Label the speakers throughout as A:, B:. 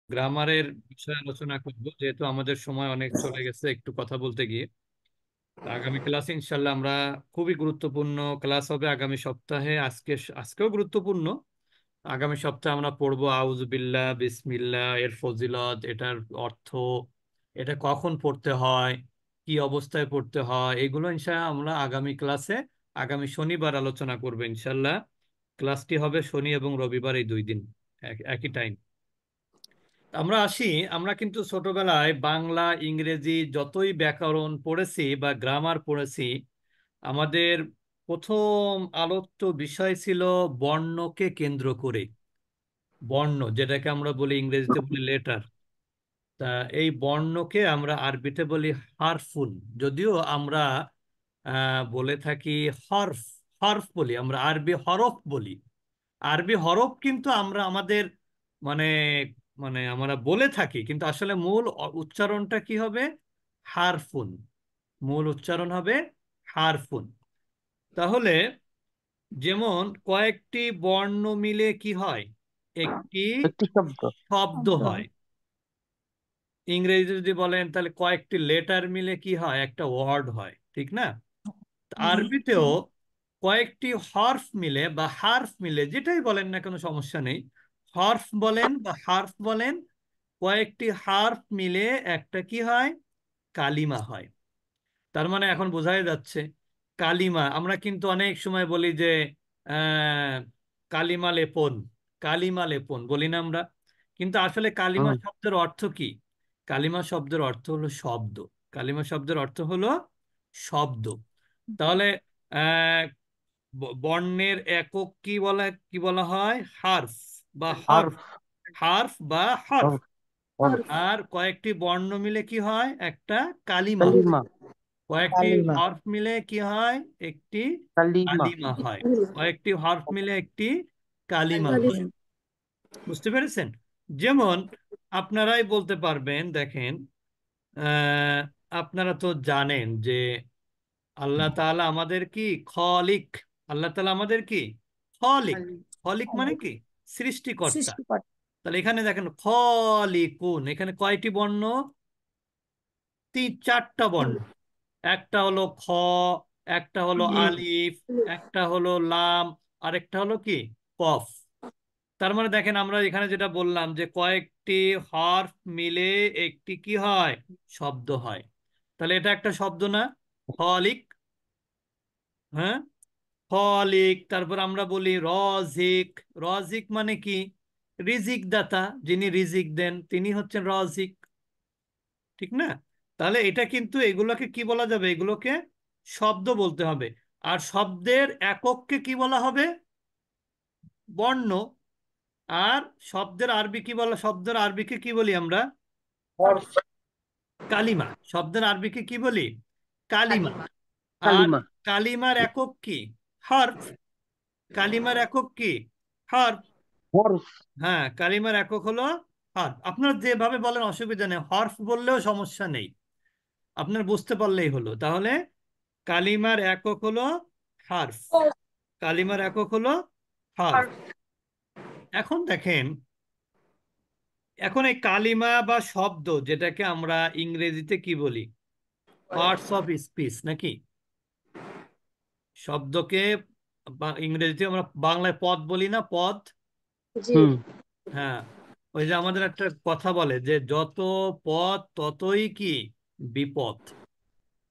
A: গ্রামারের বিষয়ে আলোচনা করব, যেহেতু আমাদের সময় অনেক চলে গেছে একটু কথা বলতে গিয়ে। তা আগামী ক্লাসে ইনশাল্লাহ আমরা খুবই গুরুত্বপূর্ণ ক্লাস হবে আগামী সপ্তাহে। আজকেও গুরুত্বপূর্ণ। আগামী সপ্তাহে আমরা পড়বো আউযুবিল্লাহ বিসমিল্লাহ এর ফজিলত, এটার অর্থ, এটা কখন পড়তে হয়, কি অবস্থায় পড়তে হয়, এগুলো ইনশাল্লাহ আমরা আগামী ক্লাসে আগামী শনিবার আলোচনা করবো ইনশাল্লাহ। ক্লাসটি হবে শনি এবং রবিবার, এই 2 দিন একই টাইম। আমরা আসি, আমরা কিন্তু ছোটবেলায় বাংলা ইংরেজি যতই ব্যাকরণ পড়েছি বা গ্রামার পড়েছি, আমাদের প্রথম আলোচ্য বিষয় ছিল বর্ণকে কেন্দ্র করে। বর্ণ যেটাকে আমরা বলি, ইংরেজিতে বলি লেটার। তা এই বর্ণকে আমরা আরবিতে বলি হারফুন। যদিও আমরা বলে থাকি হরফ, হরফ বলি আমরা, আরবি হরফ বলি। আরবি হরফ কিন্তু আমরা আমাদের মানে মানে আমরা বলে থাকি, কিন্তু আসলে মূল উচ্চারণটা কি হবে? হারফুন। মূল উচ্চারণ হবে হারফুন। তাহলে যেমন কয়েকটি বর্ণ মিলে কি হয়? একটি
B: একটি শব্দ।
A: শব্দ হয়। ইংরেজি যদি বলেন তাহলে কয়েকটি লেটার মিলে কি হয়? একটা ওয়ার্ড হয়, ঠিক না? আরবিতেও কয়েকটি হরফ মিলে বা হার্ফ মিলে, যেটাই বলেন না, কোনো সমস্যা নেই। হরফ বলেন বা হার্ফ বলেন, কয়েকটি হার্ফ মিলে একটা কি হয়? কালিমা হয়। তার মানে এখন বোঝাই যাচ্ছে কালিমা। আমরা কিন্তু অনেক সময় বলি যে আহ, কালিমা লেপন, কালিমা লেপন বলি না আমরা? কিন্তু আসলে কালিমা
B: হুম।
A: শব্দের অর্থ কি? কালিমা শব্দের অর্থ হলো শব্দ। কালিমা শব্দের অর্থ হলো শব্দ। তাহলে আহ বর্ণের একক কি বলা হয়? হার্ফ বা হরফ।
B: হার্ফ।
A: হার্ফ বা হরফ।
B: হর্ফ। হর্ফ।
A: আর কয়েকটি বর্ণ মিলে কি হয়? একটা কালিমা হয়।
B: কালিমা।
A: কয়েকটি হরফ মিলে কি হয়? একটি
B: কালিমা।
A: কালিমা হয়। কয়েকটি হরফ মিলে একটি কালিমা হয়। বুঝতে পেরেছেন? যেমন আপনারাই বলতে পারবেন, দেখেন, আহ, আপনারা তো জানেন যে আল্লাহ তাআলা আমাদের কি খলিক। আল্লাহ তাআলা আমাদের কি খলিক। খলিক মানে কি? সৃষ্টিকর্তা। তাহলে এখানে দেখেন খলিকুন, এখানে কয়টি বর্ণ? 4টা বর্ণ। একটা হলো খ, একটা হলো আলিফ, একটা হলো লাম, আরেকটা হলো কি কফ। তার মানে দেখেন আমরা এখানে যেটা বললাম যে কয়েকটি হরফ মিলে একটি কি হয়? শব্দ হয়। তাহলে এটা একটা শব্দ না? খলিক। হ্যাঁ, খলিক। তারপর আমরা বলি রজিক। রজিক মানে কি? রিজিক দাতা। যিনি রিজিক দেন তিনি হচ্ছেন রজিক, ঠিক না? তাহলে এটা কিন্তু, এগুলোকে কি বলা যাবে? এগুলোকে শব্দ বলতে হবে। আর শব্দের একককে কি বলা হবে? বর্ণ। আর শব্দের আরবি কি বলা? শব্দের আরবিকে কি বলি আমরা?
B: হর্ফ।
A: কালিমা। শব্দের আরবিকে কি বলি? কালিমা। আর
B: কালিমা।
A: কালিমার একক কি? হরফ। কালিমার একক কি? হরফ।
B: হর্ফ।
A: হ্যাঁ, কালিমার একক হলো হরফ। আপনার যেভাবে বলেন অসুবিধা নেই, হরফ বললেও সমস্যা নেই, আপনার বুঝতে পারলেই হলো। তাহলে কালিমার একক হলো হারফ। কালিমার একক হলো হারফ। এখন দেখেন, এখন এই কালিমা বা শব্দ, যেটাকে আমরা ইংরেজিতে কি বলি? পার্টস অফ স্পিচ নাকি? শব্দকে ইংরেজিতে আমরা বাংলায় পদ বলি না? পদ।
B: হুম।
A: হ্যাঁ, ওই যে আমাদের একটা কথা বলে যে যত পদ ততই কি বিপদ।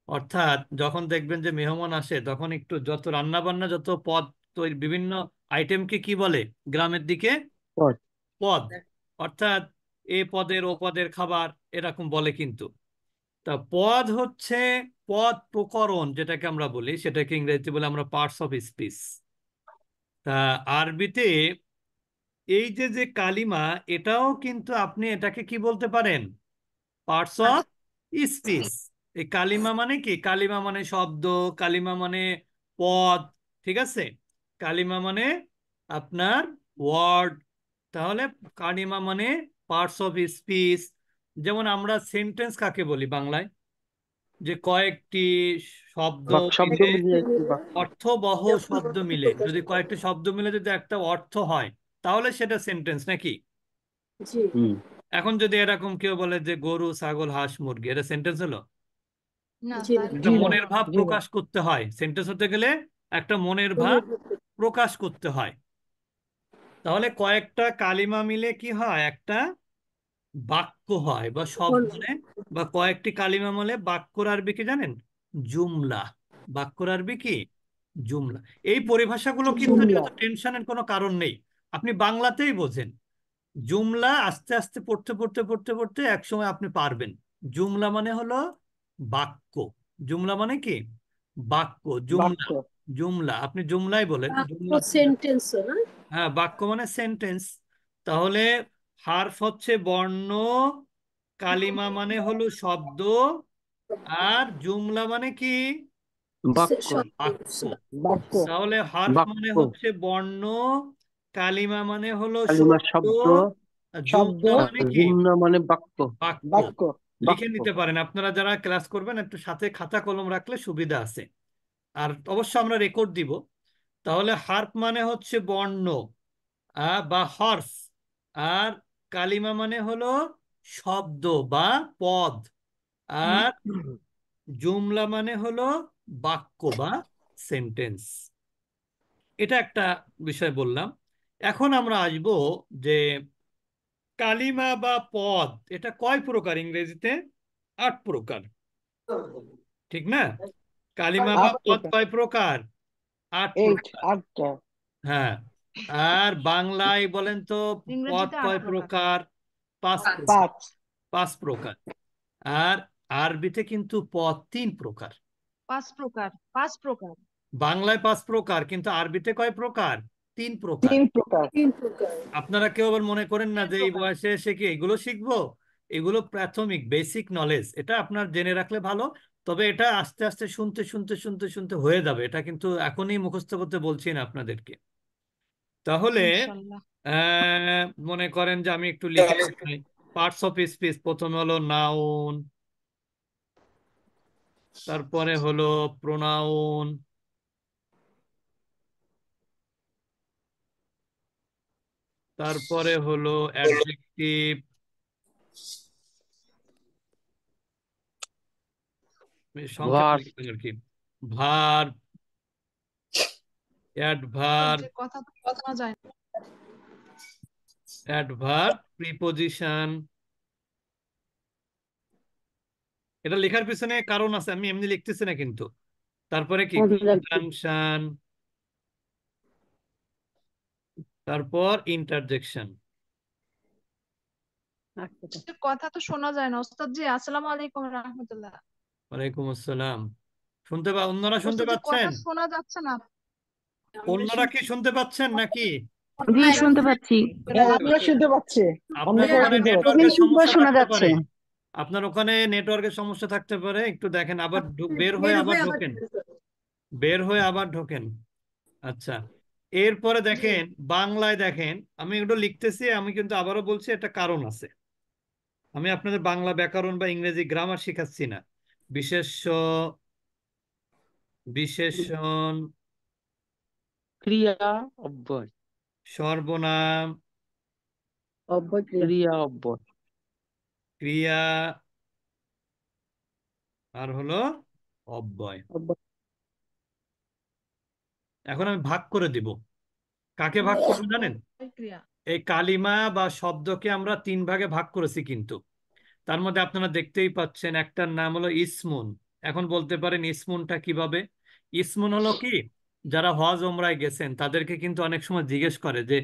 A: অর্থাৎ যখন দেখবেন যে মেহমান আসে, তখন একটু যত রান্না বান্না, যত পদ তৈরি, বিভিন্ন আইটেমকে কি বলে গ্রামের দিকে?
B: পদ।
A: পদ। অর্থাৎ এ পদের ও পদের খাবার, এরকম বলে কিন্তু। তা পদ হচ্ছে পদ প্রকরণ, যেটাকে আমরা বলি, সেটাকে ইংরেজিতে বলে আমরা পার্টস অফ স্পিচ। তা আরবিতে এই যে যে কালিমা, এটাও কিন্তু আপনি এটাকে কি বলতে পারেন? Parts of speech. এই কালিমা মানে কি? কালিমা মানে শব্দ, কালিমা মানে পদ, ঠিক আছে? কালিমা মানে আপনার ওয়ার্ড। তাহলে কালিমা মানে পার্টস অফ স্পিচ। যেমন আমরা সেন্টেন্স কাকে বলি বাংলায়? যে কয়েকটি শব্দ
B: শব্দ
A: মিলে,
B: মিলিয়ে একটি বাক্য।
A: অর্থবহ শব্দ মিলে, যদি কয়েকটি শব্দ মিলে যদি একটা অর্থ হয়, তাহলে সেটা সেন্টেন্স নাকি?
B: হুম।
A: এখন যদি এরকম কেউ বলে যে গরু ছাগল হাঁস মুরগি, এটা সেন্টেন্স হলো?
C: না
B: জি না,
C: তাহলে
A: একটা
B: জি না,
A: মনের ভাব
B: জি না।
A: প্রকাশ করতে হয়, সেন্টেন্স হতে গেলে একটা মনের ভাব প্রকাশ করতে হয়। তাহলে কয়েকটা কালিমা মিলে কি হয়, একটা বাক্য হয় বা শব্দ মানে, বা কয়েকটি কালিমা মিলে বাক্যর আরবি কি জানেন? জুমলা। বাক্যর আরবি কি? জুমলা। এই পরিভাষাগুলো কিন্তু
B: জুমলা।
A: যেহেতু টেনশনের কোনো কারণ নেই, আপনি বাংলাতেই বোঝেন। জুমলা আস্তে আস্তে পড়তে পড়তে পড়তে পড়তে একসময় আপনি পারবেন। জুমলা মানে হলো বাক্য। জুমলা মানে কি? বাক্য। জুমলা,
B: বাক্য।
A: জুমলা আপনি জুমলাই বলেন,
D: বাক্য
A: জুমলা।
D: সেন্টেন্স না?
A: হ্যাঁ, বাক্য মানে সেন্টেন্স। তাহলে হারফ হচ্ছে বর্ণ, কালিমা মানে হলো শব্দ, আর জুমলা মানে কি?
B: বাক্য।
A: বাক্য।
B: বাক্য।
A: তাহলে হারফ মানে
B: বাক্য।
A: হচ্ছে বর্ণ, কালিমা মানে হলো
B: কালিমা
A: শব্দ,
B: শব্দ,
A: আর
B: শব্দ,
A: জুমলা
B: আর
A: মানে কি?
B: জুমলা মানে বাক্য।
A: বাক্য।
B: বাক্য।
A: লিখে
B: বাক্য।
A: নিতে পারেন, আপনারা যারা ক্লাস করবেন একটু সাথে খাতা কলম রাখলে সুবিধা আছে। আর অবশ্য আমরা রেকর্ড দিব। তাহলে হার্ফ মানে হচ্ছে বর্ণ বা হরফ, আর কালিমা মানে হলো শব্দ বা পদ, আর জুমলা মানে হলো বাক্য বা সেন্টেন্স। এটা একটা বিষয় বললাম। এখন আমরা আসবো যে কালিমা বা পদ এটা কয় প্রকার ইংরেজিতে? 8 প্রকার, ঠিক না? কালিমা বা
B: আট
A: পদ
B: প্রকার।
A: কয় প্রকার? আট
B: 8,
A: প্রকার
B: 8টা।
A: হ্যাঁ। আর বাংলায় বলেন তো, পদ
C: ইংরেজিতে 8
A: কয়
C: প্রকার।
A: প্রকার? 5 প্রকার।
B: 5।
A: 5 প্রকার। আর আরবিতে কিন্তু পদ 3 প্রকার।
C: 5 প্রকার, 5 প্রকার।
A: বাংলায় 5 প্রকার, কিন্তু আরবিতে কয় প্রকার? 3 প্রকার।
B: 3 প্রকার।
D: 3 প্রকার।
A: আপনারা কেউ আবার মনে করেন না
C: তিন
A: যে এই
C: প্রকার
A: বয়সে এসে কি এগুলো শিখবো। এগুলো প্রাথমিক বেসিক নলেজ, এটা আপনার জেনে রাখলে ভালো। তবে এটা আস্তে আস্তে শুনতে শুনতে শুনতে শুনতে হয়ে যাবে, এটা কিন্তু এখনই মুখস্থ করতে বলছি না আপনাদেরকে। তাহলে
C: ইনশাল্লাহ।
A: মনে করেন যে আমি একটু লিখে পার্টস অফ স্পিচ। প্রথমে হলো নাউন, তারপরে হলো প্রোনাউন, তারপরে হলো অ্যাডজেক্টিভ, সংক্ষেপে
B: ভার্ব।
A: লিখলাম আর কি, ভার্ব, অ্যাডভার্ব,
C: যে কথা তো শোনা যায় না।
A: Adverb, preposition. এটা লেখার পিছনে কারণ আছে, আমি এমনি লিখতেছি না কিন্তু। তারপরে কি কনজাংশন, তারপর ইন্টারজেকশন।
C: যে কথা তো শোনা যায় না ওস্তাদ জি। আসসালামু আলাইকুম রাহমাতুল্লাহ।
A: ওয়ালাইকুম আসসালাম। অন্যরা শুনতে
C: ওস্তাদ জি কথা
A: পাচ্ছেন?
C: শোনা যাচ্ছে না।
A: অন্যরা কি শুনতে পাচ্ছেন নাকি?
E: জি শুনতে পাচ্ছি।
B: হ্যাঁ, আমিও শুনতে পাচ্ছি।
A: আপনার
B: অন্ধকারে
A: ওখানে
B: শুনতে পাচ্ছি।
E: খুবই
A: নেটওয়ার্কের
E: সুন্দর
A: সমস্যা
E: শোনা
A: থাকতে
E: যাচ্ছে।
A: পারে। আপনার ওখানে নেটওয়ার্কের সমস্যা থাকতে পারে, একটু দেখেন। আবার বের হয়ে আবার ঢোকেন, বের হয়ে আবার ঢোকেন। আচ্ছা, এরপরে দেখেন বাংলায় দেখেন, আমি এগুলো লিখতেছি, আমি কিন্তু আবারও বলছি একটা কারণ আছে। আমি আপনাদের বাংলা ব্যাকরণ বা ইংরেজি গ্রামার শেখাচ্ছি না। বিশেষ্য, বিশেষণ,
B: ক্রিয়া, অব্যয়।
A: সর্বনাম,
D: অব্যয় ক্রিয়া।
B: ক্রিয়া, অব্যয়।
A: ক্রিয়া, আর হলো অব্যয়।
D: অব্যয়।
A: এখন আমি ভাগ করে দিব। কাকে ভাগ করবো জানেন?
C: ক্রিয়া।
A: এই কালিমা বা শব্দকে আমরা 3 ভাগে ভাগ করেছি কিন্তু। তার মধ্যে আপনারা দেখতেই পাচ্ছেন একটার নাম হলো ইসমুন। এখন বলতে পারেন ইসমুনটা কিভাবে? ইসমুন হলো কি, যারা হজ ওমরায় গেছেন তাদেরকে কিন্তু অনেক সময় জিজ্ঞেস করে যে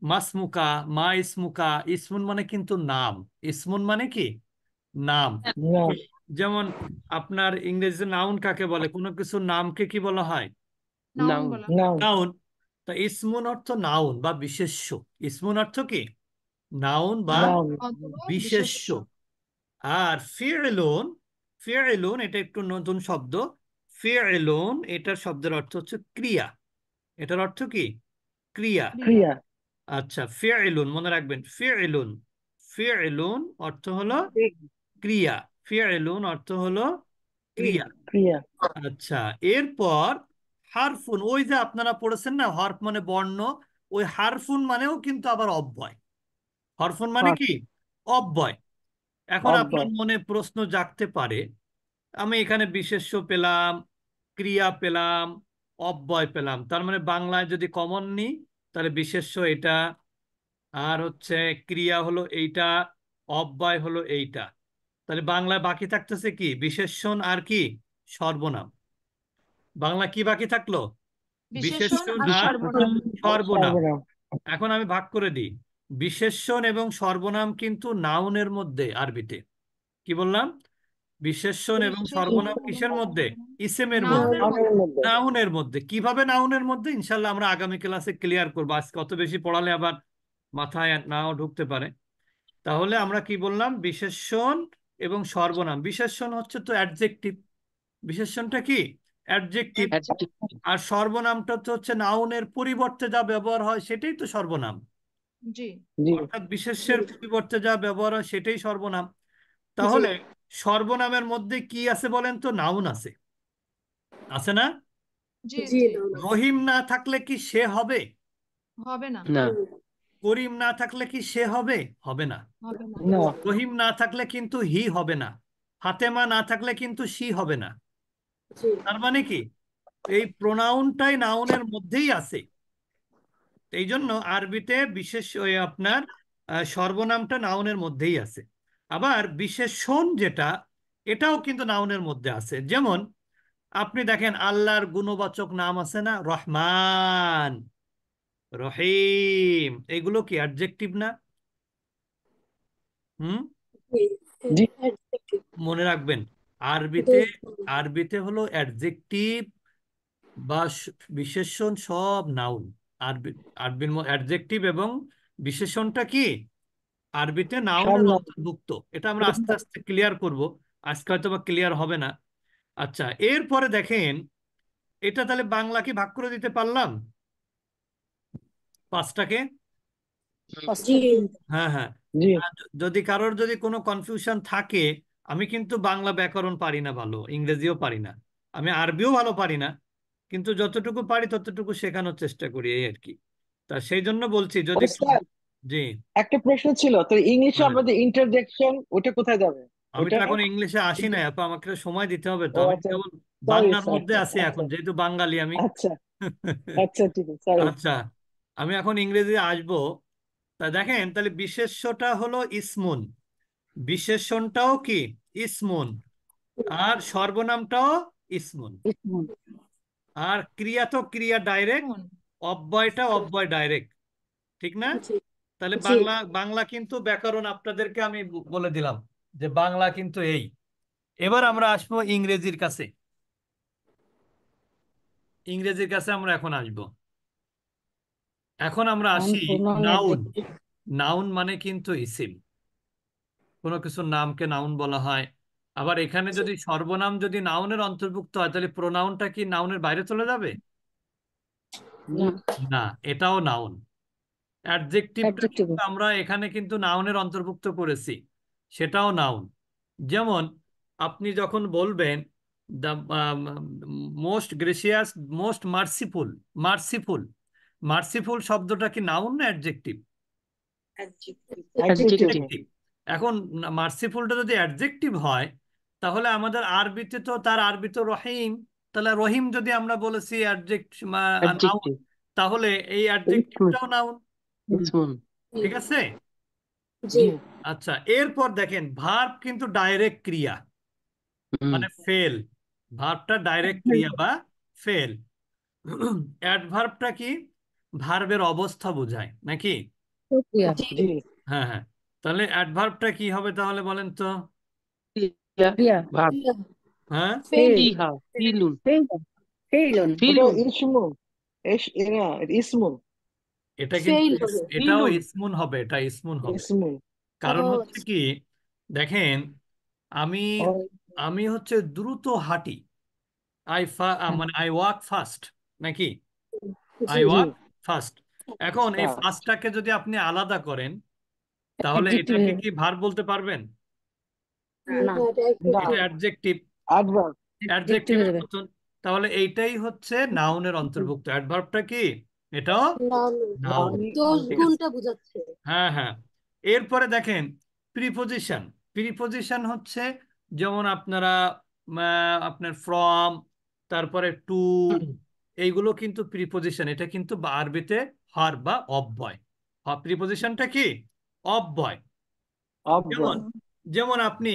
A: মাসমুকা, মা ইসমুকা। ইসমুন মানে কিন্তু নাম। ইসমুন মানে কি? নাম।
B: না।
A: যেমন আপনার ইংরেজিতে নাউন কাকে বলে? কোনো কিছু নামকে কি বলা হয়?
C: Noun
B: noun.
C: বলা হয়।
B: নাউন।
A: নাউন। তা ইসমুন অর্থ নাউন বা বিশেষ্য। ইসমুন অর্থ কি? নাউন বা
C: নাউন
B: নাউন।
C: অথবা
A: বিশেষ্য।
C: বিশেষ্য।
A: আর ফিউলুন, ফিউলুন এটা একটু নতুন শব্দ। ফিউলুন এটার শব্দের অর্থ হচ্ছে ক্রিয়া। এটার অর্থ কি? ক্রিয়া।
C: ক্রিয়া।
B: ক্রিয়া।
A: আচ্ছা, ফিউলুন মনে রাখবেন। ফিউলুন, ফিউলুন অর্থ হলো ক্রিয়া। ফিউলুন অর্থ হলো ক্রিয়া।
B: ক্রিয়া।
A: আচ্ছা, এরপর হারফুন, ওই যে আপনারা পড়েছেন না হরফ মানে বর্ণ, ওই হারফুন মানেও কিন্তু আবার অব্যয়। হরফুন মানে
B: হর।
A: কি? অব্যয়। এখন আপনার
B: অব্যয়।
A: মনে প্রশ্ন জাগতে পারে, আমি এখানে বিশেষ্য পেলাম, ক্রিয়া পেলাম, অব্যয় পেলাম, তার মানে বাংলায় যদি কমন নিই তাহলে বিশেষ্য এটা, আর হচ্ছে ক্রিয়া হলো এইটা, অব্যয় হলো এইটা, তাহলে বাংলায় বাকি থাকতেছে কি? বিশেষণ আর কি? সর্বনাম। বাংলা কি বাকি থাকলো?
C: বিশেষণ
A: বিশেষণ
C: আর
A: আর
C: সর্বনাম।
A: সর্বনাম।
B: সর্বনাম।
A: এখন আমি ভাগ করে দিই, বিশেষণ এবং সর্বনাম কিন্তু নাউনের মধ্যে আরবিতে। কি বললাম? বিশেষণ এবং সর্বনাম কিসের মধ্যে? ইসেমের মধ্যে,
C: নাউনের
B: নাউনের
C: মধ্যে।
B: মধ্যে।
A: নাউনের মধ্যে। কিভাবে নাউনের মধ্যে? ইনশাল্লাহ আমরা আগামী ক্লাসে ক্লিয়ার করবো, আজকে অত বেশি পড়ালে আবার মাথায় নাও ঢুকতে পারে। তাহলে আমরা কি বললাম? বিশেষণ এবং সর্বনাম। বিশেষণ হচ্ছে তো অ্যাডজেক্টিভ, বিশেষণটা কি? অ্যাডজেক্টিভ।
C: Adjective।
A: আর সর্বনামটা তো হচ্ছে নাউনের পরিবর্তে যা ব্যবহার হয় সেটাই তো সর্বনাম।
C: জি
B: জি
A: অর্থাৎ বিশেষ্যের পরিবর্তে যা ব্যবহার হয় সেটাই সর্বনাম।
D: জি
A: তাহলে সর্বনামের মধ্যে কি আছে বলেন তো? নাউন আছে, আছে না?
C: জি
D: জি
C: জি
D: নাম আছে।
A: রহিম না থাকলে কি সে হবে?
C: হবে না,
B: না
A: করিম না থাকলে কি সে হবে? হবে না।
C: হবে না।
B: না
A: রহিম না থাকলে কিন্তু হি হবে না। ফাতেমা না থাকলে কিন্তু সি হবে না।
D: জি
A: তার মানে কি? এই প্রোনাউনটাই নাউনের মধ্যেই আছে। এই জন্য আরবিতে বিশেষ ওই আপনার সর্বনামটা নাউনের মধ্যেই আছে। আবার বিশেষণ যেটা, এটাও কিন্তু নাউনের মধ্যে আছে। যেমন আপনি দেখেন আল্লাহর গুণবাচক নাম আছে না? রহমান, রহিম, এগুলো কি অ্যাডজেক্টিভ না? হুম,
B: জি
D: adjective।
A: মনে রাখবেন, আরবিতে,
D: দোষ গুণ।
A: আরবিতে হলো অ্যাডজেক্টিভ বা বিশেষণ সব নাউন। আরবি, আরবির অ্যাডজেক্টিভ এবং বিশেষণটা কি? আরবিতে
B: সব
A: নাউনের
B: নাম।
A: অন্তর্ভুক্ত। এটা আমরা আস্তে আস্তে ক্লিয়ার করব, আজকে হয়তো বা ক্লিয়ার হবে না। আচ্ছা, এরপরে দেখেন, এটা তাহলে বাংলা কি ভাগ করে দিতে পারলাম পাঁচটাকে?
D: জি
A: হ্যাঁ হ্যাঁ।
B: জি
A: আর যদি কারোর যদি কোনো কনফিউশন থাকে, আমি কিন্তু বাংলা ব্যাকরণ পারি না ভালো, ইংরেজিও পারি না, আমি আরবিও ভালো পারি না, কিন্তু যতটুকু পারি ততটুকু শেখানোর চেষ্টা করি, এই আর কি। তা সেই জন্য বলছি যদি
B: ওস্তাদ,
A: জি
B: একটা প্রশ্ন ছিল তো, ইংলিশে
A: বলেন।
B: আমাদের ইন্টারজেকশন ওটা কোথায় যাবে?
A: আমি তো
B: ওটা
A: এখন ইংলিশে আসি না আপা, আমাকে তো সময় দিতে হবে তো,
B: ও
A: আমি
B: আচ্ছা,
A: কেবল
B: সরি
A: বাংলার
B: স্যার।
A: মধ্যে আছি এখন,
B: আচ্ছা
A: যেহেতু বাঙালি আমি।
B: আচ্ছা আচ্ছা, ঠিক আছে, সরি।
A: আচ্ছা, আমি এখন ইংরেজি আসবো। তা দেখেন, তাহলে বিশেষ্যটা হলো ইসমুন, বিশেষণটাও কি? ইসমুন। আর সর্বনামটাও ইসমুন। আর ক্রিয়া তো ক্রিয়া ডাইরেক্ট,
C: শুন,
A: অব্যয়টা অব্যয় ডাইরেক্ট, ঠিক না?
D: জি
A: তাহলে
D: জি
A: বাংলা, বাংলা কিন্তু ব্যাকরণ আপনাদেরকে আমি বলে দিলাম যে বাংলা কিন্তু এই। এবার আমরা আসবো ইংরেজির কাছে, ইংরেজির কাছে আমরা এখন আসবো। এখন আমরা
B: নাউন,
A: আসি
B: প্রোনাউন,
A: নাউন।
B: অ্যাডজেক্টিভ।
A: নাউন মানে কিন্তু ইসিম, কোনো কিছুর নামকে নাউন বলা হয়। আবার এখানে যদি সর্বনাম যদি নাউনের অন্তর্ভুক্ত হয়, তাহলে প্রোনাউনটা কি নাউনের বাইরে চলে যাবে?
B: না
A: না, এটাও নাউন। অ্যাডজেক্টিভটা
D: adjective।
A: কিন্তু আমরা এখানে কিন্তু নাউনের অন্তর্ভুক্ত করেছি, সেটাও নাউন। যেমন আপনি যখন বলবেন the most gracious, most merciful, merciful, merciful শব্দটা কি নাউন না অ্যাডজেক্টিভ?
D: adjective।
B: অ্যাডজেক্টিভ।
A: অ্যাডজেক্টিভ। এখন মার্সিফুলটা যদি অ্যাডজেক্টিভ হয়, তাহলে আমাদের আরবিতে তো, তার আরবি তো রহিম, তাহলে রহিম যদি আমরা বলেছি অ্যাডজেক্ট নাউন,
B: অ্যাডজেক্টিভ।
A: তাহলে এই অ্যাডজেক্টিভটাও নাউন।
B: ইসমুন।
A: ঠিক আছে?
D: জি
B: জি
A: আচ্ছা, এরপর দেখেন ভার্ব কিন্তু ডাইরেক্ট ক্রিয়া, মানে ফেল। ভার্বটা ডাইরেক্ট ক্রিয়া বা ফেল। অ্যাডভার্বটা কি? ভার্বের অবস্থা বোঝায় নাকি?
D: প্রক্রিয়া।
B: জি
A: হ্যাঁ হ্যাঁ। তাহলে অ্যাডভার্বটা কি হবে তাহলে বলেন তো?
D: ক্রিয়া।
B: ভাব।
A: হ্যাঁ,
D: ফেল।
B: ইহা ফিলুন।
D: ফেল। ফেইলন।
B: ওটা ফিলুন। ইসমুন। না, ইসমুন।
A: এটা কিন্তু
D: ফেইল হবে।
A: এটাও
B: ফিলুন।
A: ইসমুন হবে, এটা ইসমুন হবে।
B: ইসমুন।
A: কারণ
D: ও
A: হচ্ছে কি, দেখেন, আমি
B: ও,
A: আমি হচ্ছে দ্রুত হাঁটি, মানে আই ওয়াক ফাস্ট নাকি? I
D: G
B: G
A: walk fast. এখন এই
B: হ্যাঁ,
A: ফাস্টটাকে যদি আপনি আলাদা করেন, তাহলে
D: adjective
A: এটাকে
D: হয়ে
A: কি ভার্ব বলতে পারবেন?
D: না
B: না,
A: এটা অ্যাডজেক্টিভ,
B: অ্যাডভার্ব।
D: adjective হয়ে
A: অ্যাডজেক্টিভের
D: যাবে।
A: মতন। তাহলে এইটাই হচ্ছে নাউনের অন্তর্ভুক্ত। অ্যাডভার্বটা কি? এটাও নাউন।
B: নাউন।
A: ঠিক আছে? হ্যাঁ হ্যাঁ। এরপরে দেখেন প্রিপোজিশন। প্রিপোজিশন হচ্ছে যেমন আপনারা আপনার ফ্রম, তারপরে টু, এইগুলো কিন্তু প্রিপোজিশন। এটা কিন্তু আরবিতে হর বা অব্যয়। প্রিপোজিশনটা কি? অব্যয়। যেমন
B: অব্যয়।
C: হুম।
A: যেমন আপনি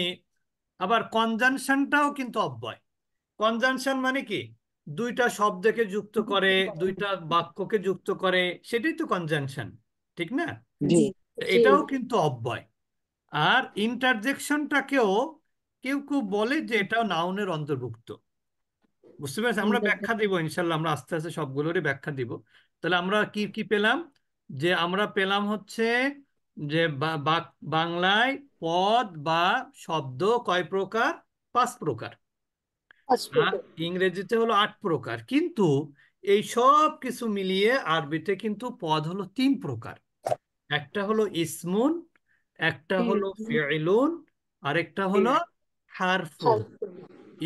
A: আবার কনজাংশনটাও কিন্তু অব্যয়। কনজাংশন মানে কি? দুইটা শব্দকে যুক্ত করে, দুইটা বাক্যকে যুক্ত করে, সেটাই তো কনজাংশন, ঠিক না?
B: জি।
D: জি
A: এটাও কিন্তু অব্যয়। আর ইন্টারজেকশনটাকেও কেউ কেউ বলে যে এটাও নাউনের অন্তর্ভুক্ত। বুঝতে পেরেছি? আমরা ব্যাখ্যা দিব ইনশাল্লাহ, আমরা আস্তে আস্তে সবগুলোরই ব্যাখ্যা দিব। তাহলে আমরা কি কি পেলাম? যে আমরা পেলাম হচ্ছে যে বাংলায় পদ বা শব্দ কয় প্রকার? 5 প্রকার।
D: পাঁচ
A: আর
D: প্রকার।
A: ইংরেজিতে হলো 8 প্রকার। কিন্তু এই সব কিছু মিলিয়ে আরবিতে কিন্তু পদ হলো 3 প্রকার। একটা হলো ইসমুন, একটা হলো ফিইলুন, আরেকটা হলো হারফুন।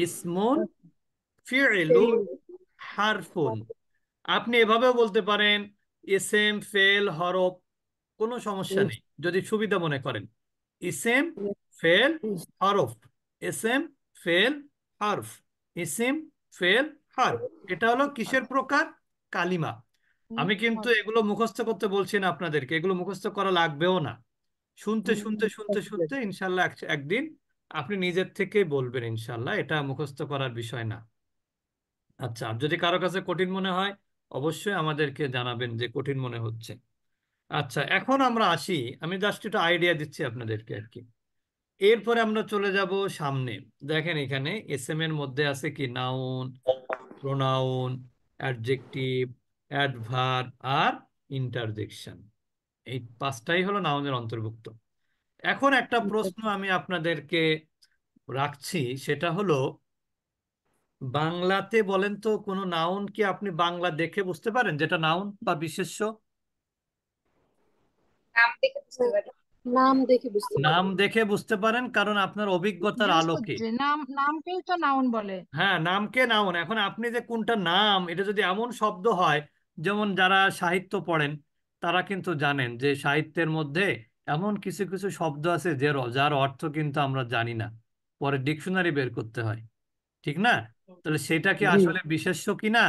A: ইসমুন, ফিইলুন, হারফুন। আপনি এভাবেও বলতে পারেন ইসেম, ফেল, হরফ, কোনো সমস্যা নেই যদি সুবিধা মনে করেন। ইসেম, ফেল, হরফ। ইসেম, ফেল, হরফ। ইসিম, ফেল, হরফ। এটা হলো কিসের প্রকার? কালিমা। আমি কিন্তু এগুলো মুখস্থ করতে বলছি না আপনাদেরকে, এগুলো মুখস্থ করা লাগবেও না। শুনতে শুনতে শুনতে শুনতে ইনশাল্লাহ একদিন আপনি নিজের থেকেই বলবেন ইনশাল্লাহ, এটা মুখস্থ করার বিষয় না। আচ্ছা, আর যদি কারো কাছে কঠিন মনে হয় অবশ্যই আমাদেরকে জানাবেন যে কঠিন মনে হচ্ছে। আচ্ছা, এখন আমরা আসি, আমি জাস্ট একটু আইডিয়া দিচ্ছি আপনাদেরকে আর কি। এরপরে আমরা চলে যাব সামনে। দেখেন এখানে এস এম এর মধ্যে আছে কি? নাউন, প্রোনাউন, অ্যাডজেক্টিভ, অ্যাডভার্ব আর ইন্টারজেকশন। এই 5টাই হলো নাউনের অন্তর্ভুক্ত। এখন একটা প্রশ্ন আমি আপনাদেরকে রাখছি, সেটা হলো বাংলাতে বলেন তো কোনো নাউন কি আপনি বাংলা দেখে বুঝতে পারেন যেটা নাউন বা বিশেষ্য?
D: নাম দেখে বুঝতে পারি।
A: নাম দেখে বুঝতে পারেন কারণ আপনার অভিজ্ঞতার
C: জাস্ট
A: আলোকে।
C: যে নামকেই তো নাউন বলে।
A: হ্যাঁ, নামকে নাউন। এখন আপনি যে কোনটা নাম, এটা যদি এমন শব্দ হয়, যেমন যারা সাহিত্য পড়েন তারা কিন্তু জানেন যে সাহিত্যের মধ্যে এমন কিছু কিছু শব্দ আছে যে যার অর্থ কিন্তু আমরা জানি না, পরে ডিকশনারি বের করতে হয়, ঠিক না? তাহলে সেটা কি
B: জি।
A: আসলে বিশেষ্য কিনা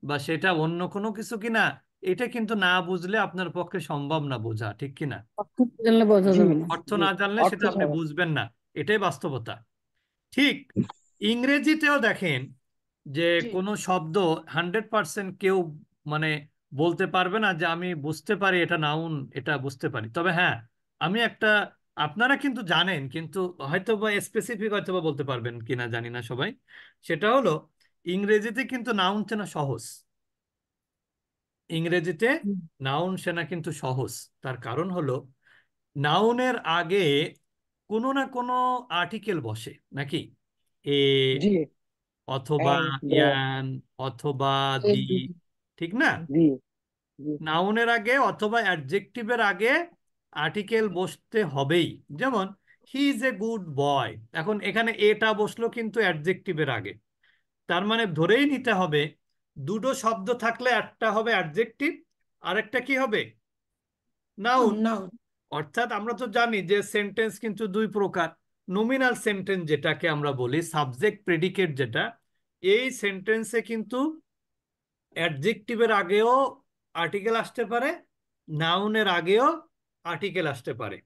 A: বা সেটা অন্য কোনো কিছু কিনা, এটা কিন্তু না বুঝলে আপনার পক্ষে সম্ভব না বোঝা, ঠিক কিনা?
D: অর্থ জানলে বোঝা
B: জি।
D: যাবে না।
A: অর্থ
B: জি।
A: না জানলে
B: অর্থ
A: সেটা আপনি
B: ছাড়া।
A: বুঝবেন না, এটাই বাস্তবতা। ঠিক ইংরেজিতেও দেখেন যে
C: জি।
A: কোনো শব্দ 100% কেউ মানে বলতে পারবে না যে আমি বুঝতে পারি এটা নাউন, এটা বুঝতে পারি। তবে হ্যাঁ, আমি একটা, আপনারা কিন্তু জানেন কিন্তু হয়তো বা স্পেসিফিক হয়তো বা বলতে পারবেন কিনা জানি না সবাই। সেটা হলো ইংরেজিতে কিন্তু নাউন চেনা সহজ। ইংরেজিতে নাউন চেনা কিন্তু সহজ। তার কারণ হলো নাউনের আগে কোনো না কোনো আর্টিকেল বসে নাকি? এ,
B: জি।
A: অথবা
B: and the
A: ইয়ান, অথবা দি, ঠিক না?
B: জি। জি।
A: নাউনের আগে অথবা অ্যাডজেক্টিভের আগে আর্টিকেল বসতে হবেই। যেমন he is a good boy, এখন এখানে এটা বসলো কিন্তু অ্যাডজেক্টিভের আগে। তার মানে ধরেই নিতে হবে দুটো শব্দ থাকলে একটা হবে অ্যাডজেক্টিভ, আরেকটা কি হবে? নাউন।
C: নাউন।
A: অর্থাৎ আমরা তো জানি যে সেন্টেন্স কিন্তু 2 প্রকার। নমিনাল সেন্টেন্স যেটাকে আমরা বলি, সাবজেক্ট প্রেডিকেট যেটা, এই সেন্টেন্সে কিন্তু অ্যাডজেক্টিভের আগেও আর্টিকেল আসতে পারে, নাউনের আগেও আর্টিকেল আসতে পারে।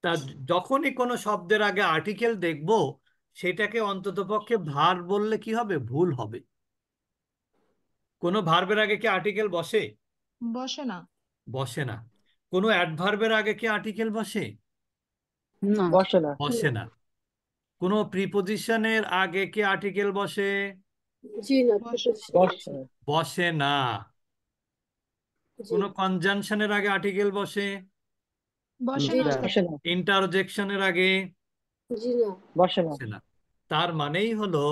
A: তা যখনই কোনো শব্দের আগে আর্টিকেল দেখব, সেটাকে অন্ততপক্ষে ভার্ব বললে কি হবে? ভুল হবে। কোনো ভার্বের আগে কি আর্টিকেল বসে?
C: বসে না।
A: বসে না। কোনো অ্যাডভার্বের আগে কি আর্টিকেল বসে?
D: না।
B: বসে না।
A: বসে না। কোনো প্রিপোজিশনের আগে কি আর্টিকেল বসে?
D: জি না,
C: বসে না।
B: বসে না।
A: বসে না।
D: জি
A: কোনো কনজাংশনের আগে আর্টিকেল বসে?
C: বসে
D: জি
C: না
D: না,
C: ওস্তাদ।
B: বসে না।
A: ইন্টারজেকশনের আগে?
D: জি না।
B: বসে না।
A: বসে না। তার মানেই হলো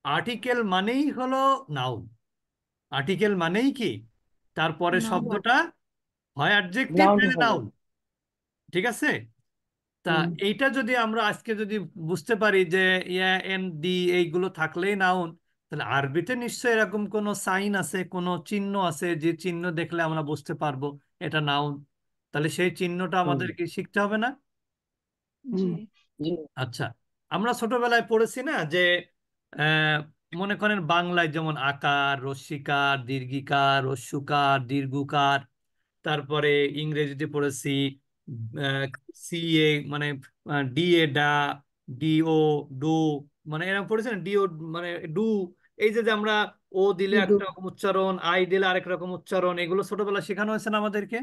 A: আর্টিকেল মানেই হলো নাউন। আর্টিকেল মানেই কি? তারপরে
C: নাউন।
A: শব্দটা হয় অ্যাডজেক্টিভ
B: নাউন
A: নাহলে
B: হবে।
A: নাউন, ঠিক আছে? তা
D: হুম।
A: এইটা যদি আমরা আজকে যদি বুঝতে পারি যে ইয়া এন দি এইগুলো থাকলেই নাউন, তাহলে আরবিতে নিশ্চয়ই এরকম কোনো সাইন আছে, কোনো চিহ্ন আছে যে চিহ্ন দেখলে আমরা বুঝতে পারবো এটা নাউন। তাহলে সেই চিহ্নটা
B: হুম।
A: আমাদেরকে শিখতে হবে না?
C: জি
B: জি
A: আচ্ছা, আমরা ছোটবেলায় পড়েছি না যে আহ, মনে করেন বাংলায় যেমন আকার, রস্যিকার, দীর্ঘিকার, রস্যুকার, দীর্ঘকার, তারপরে ইংরেজিতে পড়েছি সি এ মানে ডি এ ডা, ডি ও ডু, মানে এরকম পড়েছি না, ডি ও মানে ডু। এই যে যে আমরা ও দিলে
D: দুটো
A: একটা রকম উচ্চারণ, আই দিলে আরেক রকম উচ্চারণ, এগুলো ছোটবেলায় শেখানো হয়েছে না আমাদেরকে?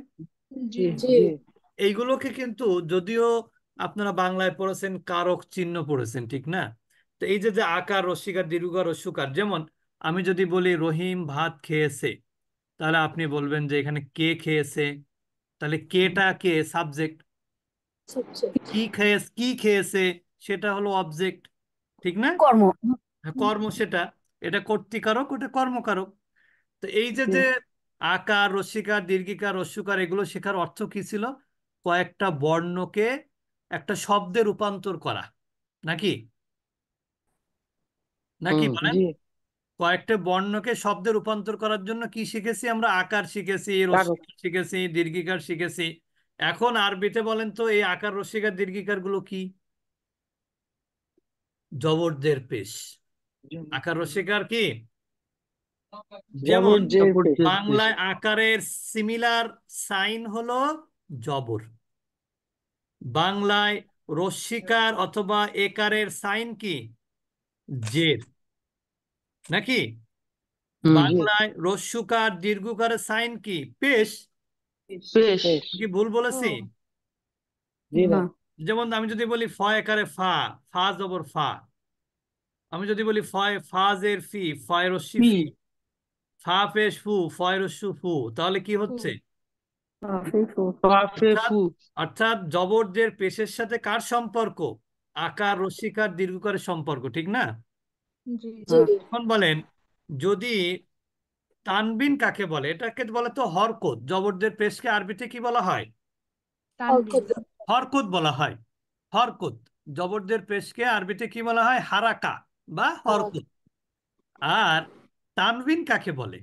C: জি
B: জি
D: জি
B: জি
A: এইগুলোকে কিন্তু যদিও আপনারা বাংলায় পড়েছেন কারক চিহ্ন পড়েছেন, ঠিক না? তো এই যে যে আকার, রস্যিকার, দীর্ঘকার, রস্যকার, যেমন আমি যদি বলি রহিম ভাত খেয়েছে, তাহলে আপনি বলবেন যে এখানে কে খেয়েছে, তাহলে কেটা কে সাবজেক্ট,
D: সাবজেক্ট
A: কি খেয়েছে সেটা হলো অবজেক্ট, ঠিক না?
E: কর্ম।
A: হ্যাঁ, কর্ম সেটা, এটা কর্তৃকারক, ওটা কর্মকারক। তো এই যে
B: জি
A: যে আকার, রস্যিকার, দীর্ঘিকার, রস্যকার, এগুলো শেখার অর্থ কি ছিল? কয়েকটা বর্ণকে একটা শব্দে রূপান্তর করা, নাকি নাকি বলেন?
B: জি
A: কয়েকটা বর্ণকে শব্দে রূপান্তর করার জন্য কি শিখেছি আমরা? আকার শিখেছি,
B: কাগজ
A: রস্যিকার শিখেছি, দীর্ঘিকার শিখেছি। এখন আরবিতে বলেন তো এই আকার, রস্যিকার, দীর্ঘিকার গুলো কি? জবরদের পেশ। আকার, রস্যিকার কি? যেমন
B: জবরজের পেশ
A: বাংলায় আকারের সিমিলার সাইন হলো জবর, বাংলায় রস্যিকার অথবা একারের সাইন কি? জের, নাকি?
B: জি
A: বাংলায় রস্যকার, দীর্ঘকারের সাইন কি? পেশ।
E: পেশ।
B: পেশ
A: কি ভুল
C: ও
A: বলেছি?
B: জি না
E: না।
A: যেমন আমি যদি বলি ফ একারে ফা, ফা জবর ফা। আমি যদি বলি ফয় ফাজের ফি, ফয় রস্যি
E: পি।
A: ফি, ফা পেশ ফু, ফয় রস্যু ফু, তাহলে কি
C: ফু
A: হচ্ছে?
E: ফেফু।
A: অর্থাৎ
E: ফেফু।
A: অর্থাৎ জবরদের পেশের সাথে কার সম্পর্ক? আকার, রস্যিকার, দীর্ঘকারের সম্পর্ক, ঠিক না?
C: জি
D: জি
A: এখন বলেন, যদি তানবিন কাকে বলে? এটাকে বলে তো হরকত। জবরদের পেশকে আরবিতে কি বলা হয়?
C: তানবিন
D: অর্কদ
A: হরকত বলা হয়। হরকত। জবরদের পেশকে আরবিতে কি বলা হয়? হারাকা বা
D: হারা
A: হরকত। আর তানবিন কাকে বলে?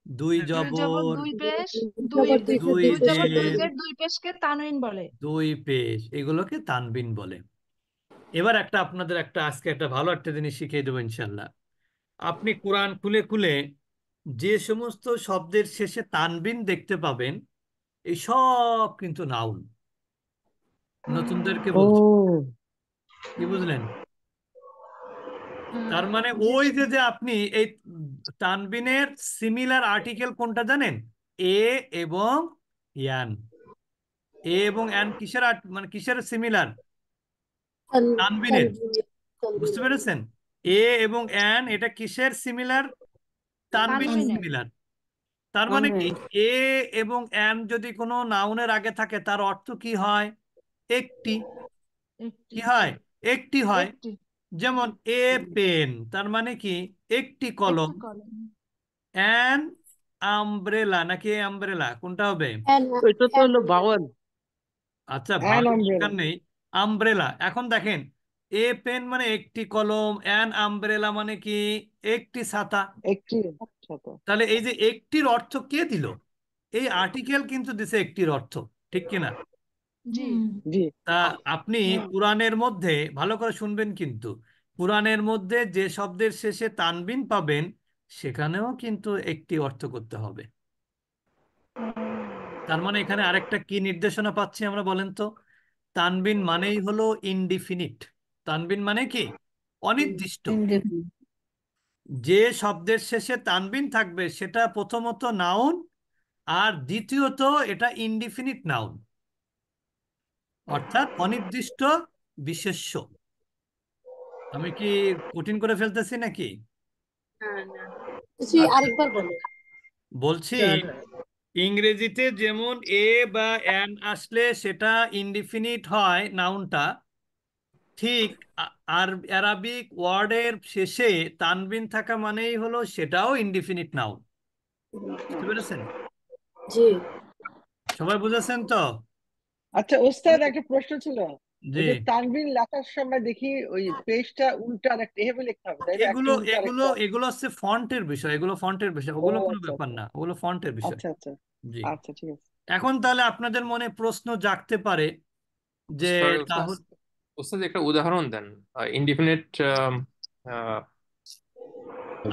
A: দুই
C: দুই জবর
A: জবর,
C: দুই পেশ, দুই
D: জবর দুই
A: দুই
C: দুই জবর দুই
A: জের,
C: জের দুই পেশকে তানবিন বলে।
A: দুই পেশ, এগুলোকে তানবিন বলে। এবার একটা আপনাদের একটা আজকে একটা ভালো একটা জিনিস শিখিয়ে দেবো ইনশাল্লাহ। আপনি কোরআন খুলে খুলে যে সমস্ত শব্দের শেষে তানবিন দেখতে পাবেন, এই সব কিন্তু নাউন। নতুনদেরকে বলছি,
B: ও
A: কি বুঝলেন? তার
C: আহ,
A: মানে
C: জি
A: ওই যে যে আপনি এই তানবিনের সিমিলার আর্টিকেল কোনটা জানেন? এ এবং ইয়ান। এ এবং অ্যান কিসের মানে কিসের সিমিলার? তানবিনের।
D: তানবিনের
A: বুঝতে
D: তানবিনের
A: পেরেছেন? এ এবং অ্যান এটা কিসের সিমিলার? তানবিনের
C: তানবিনের।
A: সিমিলার। তার মানে কি,
E: তানবিন।
A: এ এবং অ্যান যদি কোনো নাউনের আগে থাকে তার অর্থ কি হয়? একটি।
C: একটি
A: কি হয়? একটি হয়।
C: একটি
A: যেমন এ পেন, তার মানে কি? একটি কলম।
C: একটি কলম।
A: অ্যান আমব্রেলা, নাকি আমব্রেলা, কোনটা হবে?
D: হ্যাঁ
B: এটা তো
D: হ্যাঁ
B: হলো ভাওয়াল
A: আচ্ছা,
B: অ্যান
A: ভালো
B: আমব্রেলা
A: দরকার নেই। আমব্রেলা। এখন দেখেন, এ পেন মানে একটি কলম, অ্যান আমব্রেলা মানে কি? একটি ছাতা।
B: একটি সাথে
A: তাহলে এই যে একটির অর্থ কে দিল? এই আর্টিকেল কিন্তু দিছে একটির অর্থ, ঠিক কিনা?
C: জি
B: জি
A: তা আপনি কোরআনের মধ্যে ভালো করে শুনবেন কিন্তু, কোরআনের মধ্যে যে শব্দের শেষে তানবিন পাবেন সেখানেও কিন্তু একটি অর্থ করতে হবে। তার মানে এখানে আরেকটা কি নির্দেশনা পাচ্ছি আমরা, বলেন তো? তানবিন মানেই হলো ইনডিফিনিট। তানবিন মানে কি? অনির্দিষ্ট।
E: ইনডিফিনিট।
A: যে শব্দের শেষে তানবিন থাকবে সেটা প্রথমত নাউন, আর দ্বিতীয়ত এটা ইনডিফিনিট নাউন, অর্থাৎ অনির্দিষ্ট বিশেষ্য। আমি কি কঠিন করে ফেলতেছি নাকি?
D: জি
A: আচ্ছা,
D: আরেকবার বলো
A: বলছি ইংরেজিতে যেমন এ বা অ্যান আসলে সেটা ইনডিফিনিট হয় নাউনটা, ঠিক আর অ্যারাবিক ওয়ার্ডের শেষে তানবিন থাকা মানেই হলো সেটাও ইনডিফিনিট নাউন। বুঝতে পেরেছেন?
D: জি
A: সবাই বুঝেছেন তো?
B: আচ্ছা ওস্তাদ একটা প্রশ্ন ছিল
A: জি।
B: ওই যে তানবিন লেখার সময় দেখি ওই পেজটা উল্টা আর একটা এভাবে লিখতে হবে তাই না একটা
A: এগুলো
B: উল্টা আর
A: এগুলো
B: একটা
A: এগুলো হচ্ছে ফন্টের বিষয়, এগুলো ফন্টের বিষয়,
B: ও
A: ওগুলো কোনো
B: আচ্ছা
A: ব্যাপার
B: আচ্ছা
A: না, ওগুলো ফন্টের বিষয়।
B: আচ্ছা আচ্ছা
A: জি।
B: আচ্ছা ঠিক আছে
A: এখন তাহলে আপনাদের মনে প্রশ্ন জাগতে পারে যে
F: সরি ওস্তাদ,
A: তাহলে
F: ওস্তাদ একটা উদাহরণ দেন। ইনডিফিনিট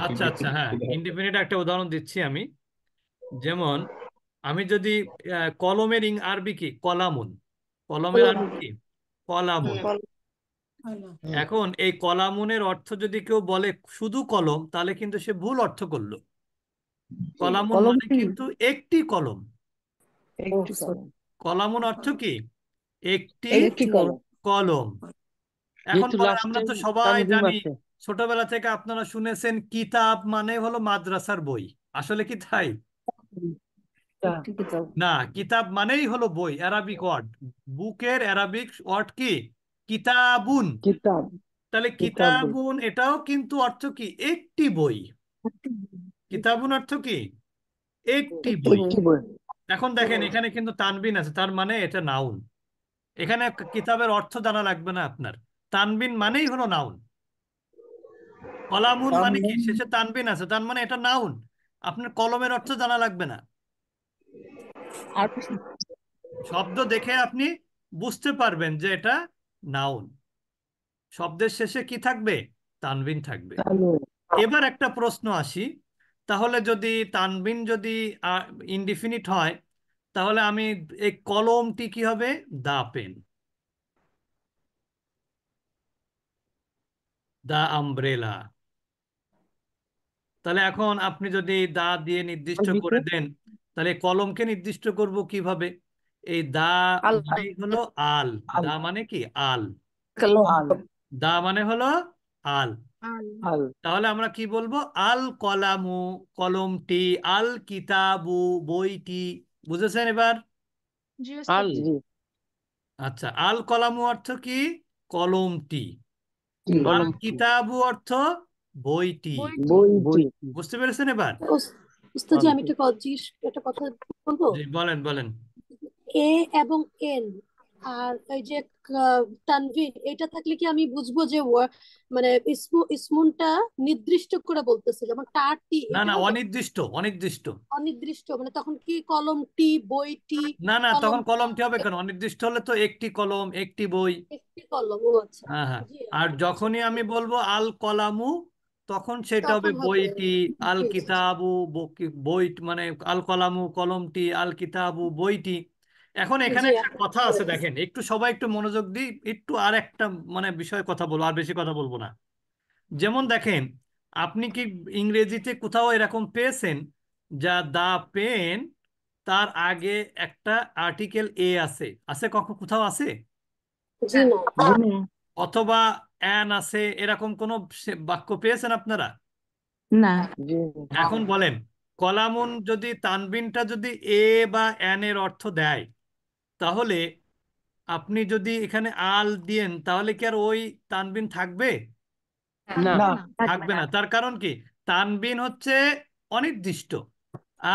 A: আচ্ছা আচ্ছা, হ্যাঁ, ইনডিফিনিট একটা উদাহরণ দিচ্ছি আমি। যেমন আমি যদি কলমের আরবি কি? কলামুন। কলমের আরবি কি? কলামুন। এখন এই কলামুনের অর্থ যদি কেউ বলে শুধু কলম, তাহলে কিন্তু সে ভুল অর্থ করলো। কলামুন
E: কলম
A: মানে
E: কি?
A: কিন্তু একটি কলম।
E: ও
B: একটি
E: সরি,
B: কলম।
A: কলামুন অর্থ কি? একটি
B: একটি কলম।
A: কলম। এখন
E: যেহেতু
A: বলেন, আমরা
E: লাস্টে
A: তো সবাই
E: তানজিম
A: জানি,
E: আছে।
A: ছোটবেলা থেকে আপনারা শুনেছেন কিতাব মানে হলো মাদ্রাসার বই। আসলে কি তাই?
E: একটি কিতাব।
A: না, কিতাব মানেই হলো বই, অ্যারাবিক ওয়ার্ড। বুকের অ্যারাবিক ওয়ার্ড কি? কিতাবুন।
E: কিতাব,
A: তাহলে
E: কিতাব বই।
A: কিতাবুন এটাও কিন্তু অর্থ কি? একটি বই। কিতাবুন অর্থ কি? একটি
E: একটি
A: বই।
E: বই। একটি বই।
A: এখন দেখেন এখানে কিন্তু তানবিন আছে, তার মানে এটা নাউন। এখানে কিতাবের অর্থ জানা লাগবে না আপনার। তানবিন মানেই হলো নাউন। কলামুন মানে কি? শেষে তানবিন আছে, তার মানে এটা নাউন। আপনার কলমের অর্থ জানা লাগবে না।
E: আর
A: শব্দ দেখে আপনি বুঝতে পারবেন যে এটা নাউন। শব্দের শেষে কি থাকবে? তানবিন থাকবে।
E: তানবিন।
A: এবার একটা প্রশ্ন আসি, তাহলে যদি তানবিন যদি ইনডিফিনিট হয়, তাহলে আমি এই কলমটি কি হবে? দা পেন, দা আমব্রেলা। তাহলে এখন আপনি যদি দা দিয়ে নির্দিষ্ট
E: আরবিতে
A: করে দেন, তাহলে কলমকে নির্দিষ্ট করব কিভাবে? এই দা
E: আল,
A: মানে হলো আল।
E: আল,
A: দা মানে কি? আল।
E: আল,
A: দা মানে হলো আল।
C: আল
E: আল।
A: তাহলে আমরা কি বলবো? আল কলামু, কলমটি। আল কিতাবু, বইটি। বুঝেছেন এবার?
C: জি
E: আল,
C: ওস্তাদ।
E: জি।
A: আচ্ছা, আল কলামু অর্থ কি? কলমটি। আল
E: কলমটি,
A: কিতাবু অর্থ বইটি।
C: বইটি।
E: বইটি।
A: বুঝতে পেরেছেন এবার?
D: উস্তাদ জি
E: আল।
D: আমি একটা কথা বলবো।
A: জি, বলেন বলেন।
D: এ এবং এন আর এই যে তানভিন এটা থাকলে কি আমি বুঝবো যে মানে ইসমুনটা নির্দিষ্ট করে বলতেছে, যেমন টাটি
A: না
D: এটা
A: না,
D: হবে
A: অনির্দিষ্ট, অনির্দিষ্ট।
D: অনির্দিষ্ট, মানে তখন কি কলমটি, বইটি,
A: না না, তখন
D: কলমটা
A: কলমটি হবে কেন? অনির্দিষ্ট হলে তো একটি কলম, একটি বই।
D: একটি কলম। ও আচ্ছা।
A: হ্যাঁ হ্যাঁ।
D: জি
A: আর
D: আচ্ছা আচ্ছা।
A: যখনই আমি বলবো আল কলামু, তখন সেটা হবে
D: তখন হবে
A: বইটি। আল
D: জি জি জি।
A: কিতাবু, বই মানে আল কলামু কলমটি, আল কিতাবু বইটি। এখন এখানে
D: জি
A: একটা
D: আপনি
A: কথা
D: ঠিক
A: আছে,
D: বলেছেন।
A: দেখেন একটু সবাই একটু মনোযোগ দিই, একটু আর একটা মানে বিষয়ে কথা বলবো, আর বেশি কথা বলবো না। যেমন দেখেন, আপনি কি ইংরেজিতে কোথাও এরকম পেয়েছেন যা দা পেন, তার আগে একটা আর্টিকেল এ আছে? আছে কখন? কোথাও আছে?
D: জি না।
E: জি না।
A: অথবা অ্যান আছে? এরকম কোন বাক্য পেয়েছেন আপনারা?
E: না। জি।
A: এখন বলেন, কলামুন যদি তানবিনটা যদি এ বা অ্যান এর অর্থ দেয়, তাহলে আপনি যদি এখানে আল দিয়েন, তাহলে কি আর ওই তানবিন থাকবে?
E: না।
C: থাকবে
E: না।
C: না।
A: থাকবে না। তার কারণ কি? তানবিন হচ্ছে অনির্দিষ্ট,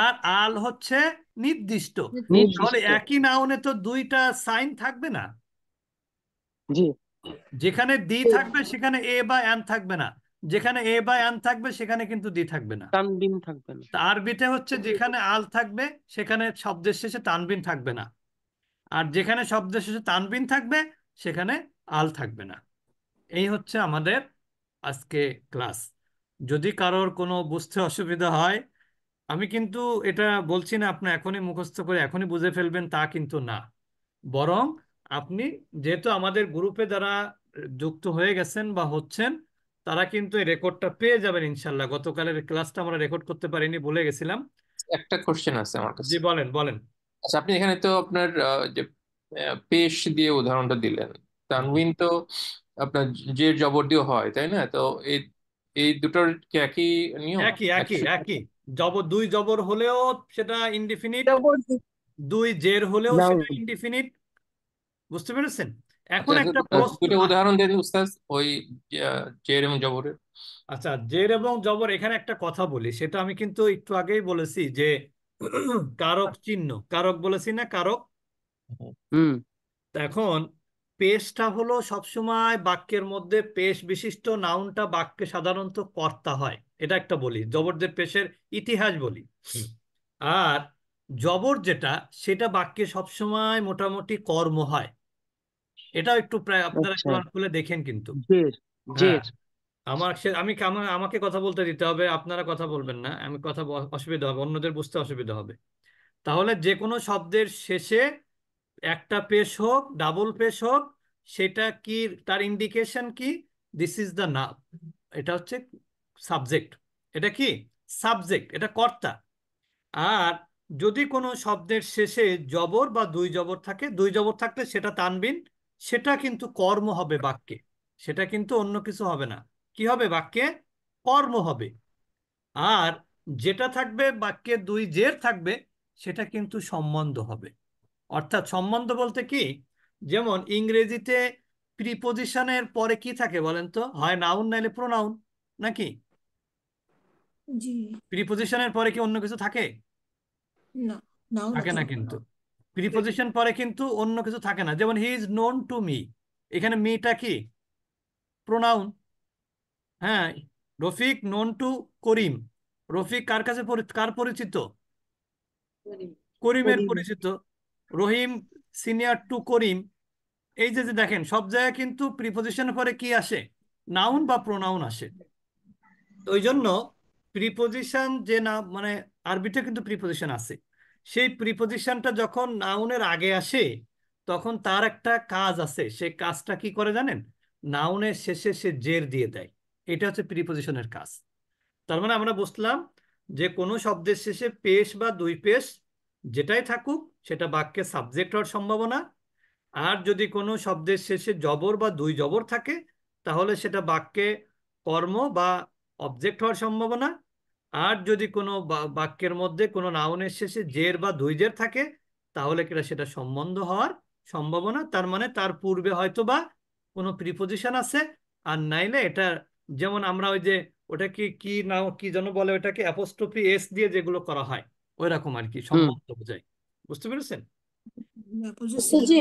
A: আর আল হচ্ছে নির্দিষ্ট।
C: নির্দিষ্ট।
A: তাহলে
E: নির্দিষ্ট।
A: একই নাউনে তো দুইটা সাইন থাকবে না।
E: জি।
A: যেখানে দি
D: জি
A: থাকবে সেখানে এ বা অ্যান থাকবে না, যেখানে এ বা অ্যান থাকবে সেখানে কিন্তু দি থাকবে না।
E: তানবিন থাকবে না।
A: তা আরবিতে হচ্ছে
D: জি জি।
A: যেখানে আল থাকবে সেখানে শব্দের শেষে তানবিন থাকবে না, আর যেখানে শব্দের শেষে তানবিন থাকবে সেখানে আল থাকবে না। এই হচ্ছে আমাদের আজকে ক্লাস। যদি কারোর কোনো বুঝতে অসুবিধা হয়, আমি কিন্তু এটা বলছি না আপনি এখনই মুখস্থ করে এখনই বুঝে ফেলবেন, তা কিন্তু না। বরং আপনি যেহেতু আমাদের গ্রুপে যারা যুক্ত হয়ে গেছেন বা হচ্ছেন, তারা কিন্তু এই রেকর্ডটা পেয়ে যাবেন ইনশাল্লাহ। গতকালের ক্লাসটা আমরা রেকর্ড করতে পারিনি, ভুলে গেছিলাম।
F: একটা কোশ্চেন আছে আমার
A: জি,
F: কাছে।
A: বলেন বলেন।
F: আচ্ছা, আপনি এখানে তো আপনার যে পেশ দিয়ে উদাহরণটা দিলেন, তানবিন তো আপনার জের জবর দিয়ে হয়, তাই না? তো এই এই দুটোর কি একই নিয়ম?
A: একই একই
F: একই
A: একই। জবর, দুই জবর হলেও সেটা ইনডিফিনিট,
E: জবরদস্তি।
A: দুই জের হলেও
E: নাউন।
A: সেটা ইনডিফিনিট। বুঝতে পেরেছেন? এখন
F: আচ্ছা,
A: একটা প্রশ্ন
F: দুটো উদাহরণ দেন উস্তাদ, ওই জের এবং জবরের।
A: আচ্ছা, জের এবং জবর, এখানে একটা কথা বলি, সেটা আমি কিন্তু একটু আগেই বলেছি যে কারক চিহ্ন, কারক বলেছি না, কারক।
E: হুম।
A: এখন পেশটা হলো সবসময় বাক্যের মধ্যে, পেশ বিশিষ্ট নাউনটা বাক্যে সাধারণত কর্তা হয়, এটা একটা বলি, জবরদের পেশের ইতিহাস বলি। আর জবর যেটা সেটা বাক্যে সবসময় মোটামুটি কর্ম হয়। এটাও একটু প্রায় আপনারা
E: আচ্ছা,
A: কোরআন খুলে দেখেন কিন্তু।
E: জের
A: হ্যাঁ,
E: জের
A: আমাকে কথা বলতে দিতে হবে, আপনারা কথা বলবেন না, আমি কথা অসুবিধা হবে, অন্যদের বুঝতে অসুবিধা হবে। তাহলে যে কোনো শব্দের শেষে একটা পেশ হোক, ডাবল পেশ হোক, সেটা কি, তার ইন্ডিকেশন কি? দিস ইজ দ্য নাম, এটা হচ্ছে সাবজেক্ট। এটা কি? সাবজেক্ট, এটা কর্তা। আর যদি কোনো শব্দের শেষে জবর বা দুই জবর থাকে, দুই জবর থাকলে সেটা তানবিন, সেটা কিন্তু কর্ম হবে বাক্যে, সেটা কিন্তু অন্য কিছু হবে না। কি হবে বাক্যে? কর্ম হবে। আর যেটা থাকবে বাক্যে দুই জের থাকবে, সেটা কিন্তু সম্বন্ধ হবে। অর্থাৎ সম্বন্ধ বলতে কি, যেমন ইংরেজিতে প্রিপোজিশনের পরে কি থাকে বলেন তো? হয় নাউন নাইলে প্রোনাউন, নাকি?
G: জি।
A: প্রিপোজিশনের পরে কি অন্য কিছু থাকে?
G: না, নাও না
A: থাকে না
G: থাকবে না।
A: কিন্তু। প্রিপোজিশন পরে কিন্তু অন্য কিছু থাকে না। যেমন he is known to me, এখানে মিটা কি? প্রোনাউন। হ্যাঁ, রফিক নোন টু করিম, রফিক কার কাছে কার পরিচিত? করিমের
G: করিম।
A: পরিচিত। রহিম সিনিয়র টু করিম। এই যে যে দেখেন, সব জায়গায় কিন্তু প্রিপোজিশনের পরে কি আসে? নাউন বা প্রোনাউন আসে। তো ওই জন্য প্রিপোজিশন যে না, মানে আরবিতে কিন্তু প্রিপোজিশন আছে, সেই প্রিপোজিশনটা যখন নাউনের আগে আসে, তখন তার একটা কাজ আছে। সেই কাজটা কি করে জানেন? নাউনের শেষে সে জের দিয়ে দেয়। এটা হচ্ছে প্রিপোজিশনের কাজ। তার মানে আমরা বুঝলাম যে কোনো শব্দের শেষে পেশ বা দুই পেশ যেটাই থাকুক, সেটা বাক্যে সাবজেক্ট হওয়ার সম্ভাবনা। আর যদি কোনো শব্দের শেষে জবর বা দুই জবর থাকে, তাহলে সেটা বাক্যে কর্ম বা অবজেক্ট হওয়ার সম্ভাবনা। আর যদি কোনো বাক্যের মধ্যে কোনো নাউনের শেষে জের বা দুই জের থাকে, তাহলে সেটা সম্বন্ধ হওয়ার সম্ভাবনা। তার মানে তার পূর্বে হয়তো বা কোনো প্রিপোজিশন আছে, আর নাইলে এটা, যেমন আমরা ওই যে ওটা কি কি নাও কি যেন বলে, ওটাকে অ্যাপোস্ট্রফি এস দিয়ে যেগুলো করা হয়, ওই রকম আর কি
E: হুম।
A: সম্বন্ধ বোঝায়। বুঝতে পেরেছেন?
D: আচ্ছা, যে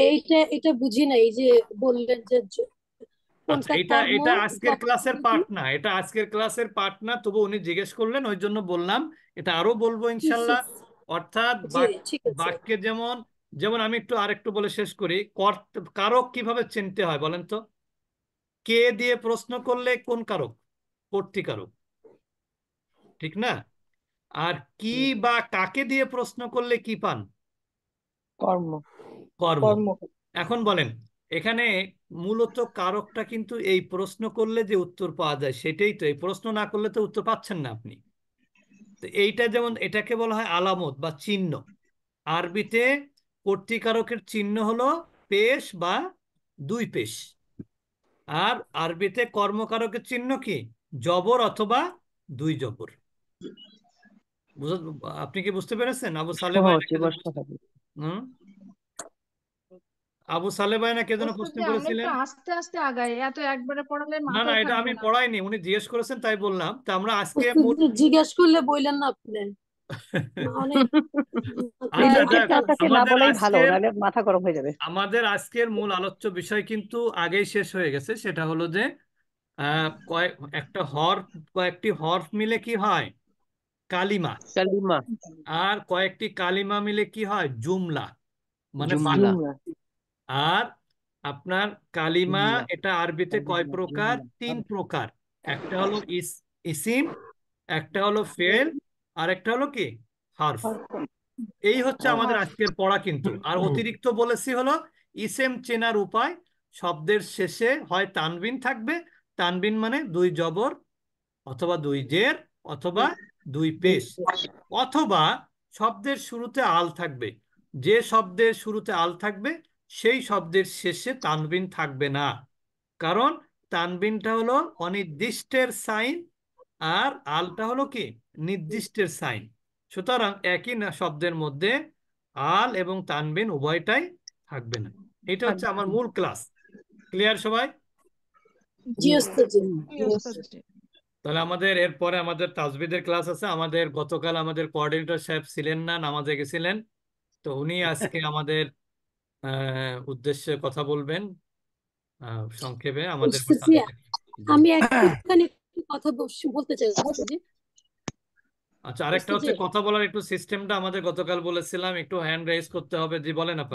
D: এটা বুঝি না, এই যে বললেন যে
A: আচ্ছা,
D: কোনটা
A: এটা
D: কর্ম,
A: এটা আজকের
D: কখন
A: ক্লাসের
D: কি।
A: পার্ট না, এটা আজকের ক্লাসের পার্ট না, তবু উনি জিজ্ঞেস করলেন ওই জন্য বললাম। এটা আরো বলবো
D: জি জি
A: ইনশাল্লাহ। অর্থাৎ
D: জি, ঠিক আছে।
A: বাক্যে যেমন, যেমন আমি একটু আরেকটু বলে শেষ করি। কারক কিভাবে চিনতে হয় বলেন তো? কে দিয়ে প্রশ্ন করলে কোন কারক? কর্তৃকারক, ঠিক না? আর কি বা কাকে দিয়ে প্রশ্ন করলে কি পান?
B: কর্ম।
A: কর্ম।
B: কর্ম।
A: এখন বলেন, এখানে মূলত কারকটা কিন্তু এই প্রশ্ন করলে যে উত্তর পাওয়া যায় সেটাই তো, এই প্রশ্ন না করলে তো উত্তর পাচ্ছেন না আপনি। তো এইটা যেমন, এটাকে বলা হয় আলামত বা চিহ্ন। আরবিতে কর্তৃকারকের চিহ্ন হলো পেশ বা দুই পেশ। আর আরবিতে কর্মকারকের চিহ্ন কি? জবর অথবা দুই জবর। আপনি কি বুঝতে পেরেছেন? আবু সালে ভাই
E: সহজ
A: নাকি যেন
E: এবার সহজ।
A: হুম, আবু সালে ভাই না কে যেন
C: ওস্তাদ
A: প্রশ্ন
C: জি, আমরা একটু
A: করেছিলেন?
C: আস্তে আস্তে আগাই, এত একবারে পড়ালে
A: না না,
C: মাথায়
A: এটা
C: থাকবে
A: আমি
C: না।
A: পড়াইনি, উনি জিজ্ঞেস করেছেন তাই বললাম। তা আমরা আজকে মূল
D: জিজ্ঞেস করলে বললেন না আপনি, অনেক
A: আচ্ছা,
G: রিলেটেড
A: যাক,
G: কাউকে না
A: আমাদের
G: বলাই ভালো,
A: আজকের
G: নাহলে মাথা গরম হয়ে যাবে।
A: আমাদের আজকের মূল আলোচ্য বিষয় কিন্তু আগেই শেষ হয়ে গেছে। সেটা হলো যে কয়েক একটা হরফ, কয়েকটি হরফ মিলে কি হয়? কালিমা।
E: কালিমা।
A: আর কয়েকটি কালিমা মিলে কি হয়? জুমলা, মানে
E: জুমলা।
A: বাক্য।
B: জুমলা।
A: আর আপনার কালিমা,
E: জুমলা।
A: এটা আরবিতে কয়
E: কালিমা
A: প্রকার?
E: জুমলা
A: 3 প্রকার। একটা হলো ইসিম, একটা হলো ফেল, আর একটা হলো কি? হারফ। এই হচ্ছে আমাদের আজকের পড়া কিন্তু। আর অতিরিক্ত বলেছি হলো ইসেম চেনার উপায়। শব্দের শেষে হয় তানবিন থাকবে, তানবিন মানে দুই জবর অথবা দুই জের অথবা দুই পেশ, অথবা শব্দের শুরুতে আল থাকবে। যে শব্দের শুরুতে আল থাকবে সেই শব্দের শেষে তানবিন থাকবে না, কারণ তানবিনটা হলো অনির্দিষ্টের সাইন, আর আলটা হলো কি? নির্দিষ্টের সাইন। সুতরাং একই না শব্দের মধ্যে আল এবং তানবিন উভয়টাই থাকবে না। এটা হচ্ছে আমার মূল ক্লাস। ক্লিয়ার সবাই?
D: জি ওস্তাদ জি।
C: জি ওস্তাদ জি।
A: তাহলে আমাদের এরপরে আমাদের তাজবিদের ক্লাস আছে। আমাদের গতকাল আমাদের কোঅর্ডিনেটর সাহেব ছিলেন না, নামাজে গেছিলেন। তো উনি আজকে আমাদের উদ্দেশ্যে কথা বলবেন সংক্ষেপে আমাদের
D: ওস্তাদ জি,
A: জি।
D: আমি একটুখানি কথা বলতে চাই ওস্তাদ জি।
A: আচ্ছা, আরেকটা
D: ওস্তাদ
A: হচ্ছে কথা বলার একটু সিস্টেমটা আমাদের গতকাল বলেছিলাম একটু হ্যান্ড রেজ করতে হবে, জি বলেন আপা।